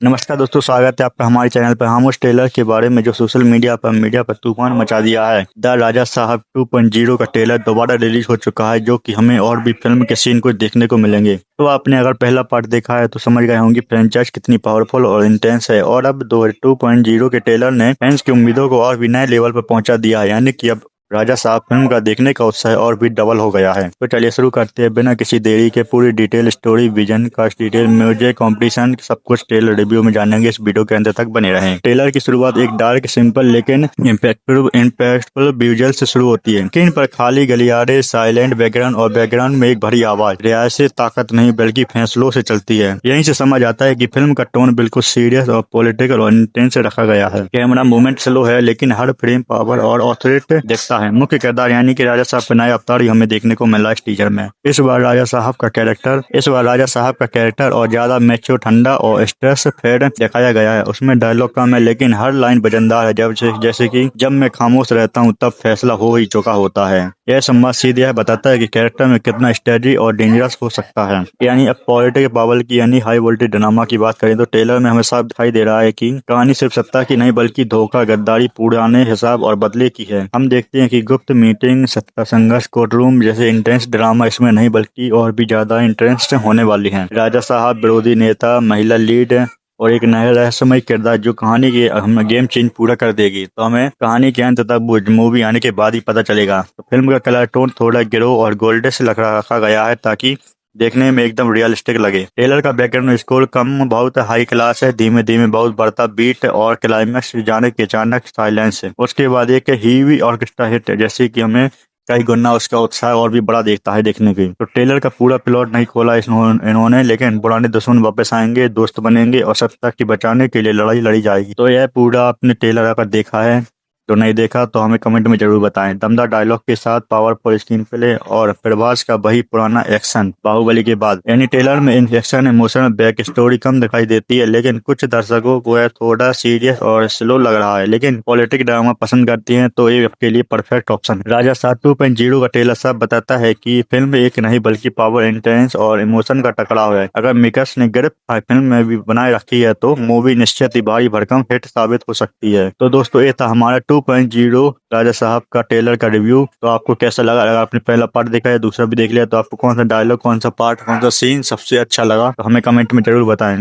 नमस्कार दोस्तों, स्वागत है आपका हमारे चैनल पर। हम उस ट्रेलर के बारे में जो सोशल मीडिया पर तूफान मचा दिया है। द राजा साहब 2.0 का ट्रेलर दोबारा रिलीज हो चुका है, जो कि हमें और भी फिल्म के सीन को देखने को मिलेंगे। तो आपने अगर पहला पार्ट देखा है तो समझ गए होंगे फ्रेंचाइज कितनी पावरफुल और इंटेंस है। और अब 2.0 के ट्रेलर ने फैंस की उम्मीदों को और भी नए लेवल पर पहुंचा दिया है, यानी कि अब राजा साहब फिल्म का देखने का उत्साह और भी डबल हो गया है। तो चलिए शुरू करते हैं बिना किसी देरी के। पूरी detail story, vision, cast detail, music, competition, सब कुछ ट्रेलर रिव्यू में जानेंगे। इस वीडियो के अंत तक बने रहें। ट्रेलर की शुरुआत एक डार्क, सिंपल लेकिन इम्पैक्टफुल विजुअल से शुरू होती है। स्क्रीन पर खाली गलियारे, साइलेंट बैकग्राउंड और बैकग्राउंड में एक भरी आवाज रियासत ताकत नहीं बल्कि फैसलों से चलती है। यहीं से समझ आता है कि फिल्म का टोन बिल्कुल सीरियस और पॉलिटिकल और इंटेंस रखा गया है। कैमरा मूवमेंट स्लो है लेकिन हर फ्रेम पावर और ऑथोरिटी दिखता है। मुख्य किरदार यानी कि राजा साहब का नया अवतार ही हमें देखने को मिला इस टीजर में। इस बार राजा साहब का कैरेक्टर और ज्यादा मैच्योर, ठंडा और स्ट्रेस फेड दिखाया गया है। उसमें डायलॉग कम है लेकिन हर लाइन वजनदार है। जैसे कि जब मैं खामोश रहता हूँ तब फैसला हो ही चुका होता है। यह संवाद सीधे यह बताता है कि कैरेक्टर में कितना स्टडी और डेंजरस हो सकता है। यानी अब पॉलिटिकल पावर की यानी हाई वोल्टेज ड्रामा की बात करें तो ट्रेलर में हमें साफ दिखाई दे रहा है कि कहानी सिर्फ सत्ता की नहीं बल्कि धोखा, गद्दारी, पुराने हिसाब और बदले की है। हम देखते हैं कि गुप्त मीटिंग, सत्ता संघर्ष, कोर्ट रूम जैसे इंटेंस ड्रामा इसमें नहीं बल्कि और भी ज्यादा इंटेंस होने वाली है। राजा साहब विरोधी नेता, महिला लीड और एक नया रहस्यमय किरदार जो कहानी की हमें गेम चेंज पूरा कर देगी। तो हमें कहानी के अंत तक मूवी आने के बाद ही पता चलेगा। तो फिल्म का कलर टोन थोड़ा गिरो और गोल्डन से रखा गया है ताकि देखने में एकदम रियलिस्टिक लगे। ट्रेलर का बैकग्राउंड स्कोर कम बहुत हाई क्लास है, धीमे धीमे बहुत बढ़ता बीट और क्लाइमैक्स जाने के अचानक साइलेंस है। उसके बाद एक हीवी ऑर्केस्ट्रा हिट है, जैसे कि हमें कई गुना उसका उत्साह और भी बड़ा देखता है देखने की। तो ट्रेलर का पूरा प्लॉट नहीं खोला इन्होंने, लेकिन पुराने दुश्मन वापस आएंगे, दोस्त बनेंगे और सत्ता की बचाने के लिए लड़ाई लड़ी जाएगी। तो यह पूरा आपने ट्रेलर अगर देखा है तो नहीं देखा तो हमें कमेंट में जरूर बताएं। दमदार डायलॉग के साथ पावरफुल स्क्रीन प्ले और प्रभास का वही पुराना एक्शन बाहुबली के बाद। यानी ट्रेलर में एक्शन, इमोशनल बैक स्टोरी कम दिखाई देती है, लेकिन कुछ दर्शकों को यह थोड़ा सीरियस और स्लो लग रहा है, लेकिन पॉलिटिक ड्रामा पसंद करती हैं तो ये आपके लिए परफेक्ट ऑप्शन है। राजा साहब 2.0 का ट्रेलर सब बताता है कि फिल्म एक नहीं बल्कि पावर, इंटेंस और इमोशन का टकराव है। अगर मेकर्स ने गिरफ्त फिल्म में भी बनाए रखी है तो मूवी निश्चित ही भारी भरकम हिट साबित हो सकती है। तो दोस्तों ये था हमारा 2.0 राजा साहब का ट्रेलर का रिव्यू। तो आपको कैसा लगा? अगर आपने पहला पार्ट देखा है, दूसरा भी देख लिया, तो आपको कौन सा डायलॉग, कौन सा पार्ट, कौन सा सीन सबसे अच्छा लगा तो हमें कमेंट में जरूर बताएं।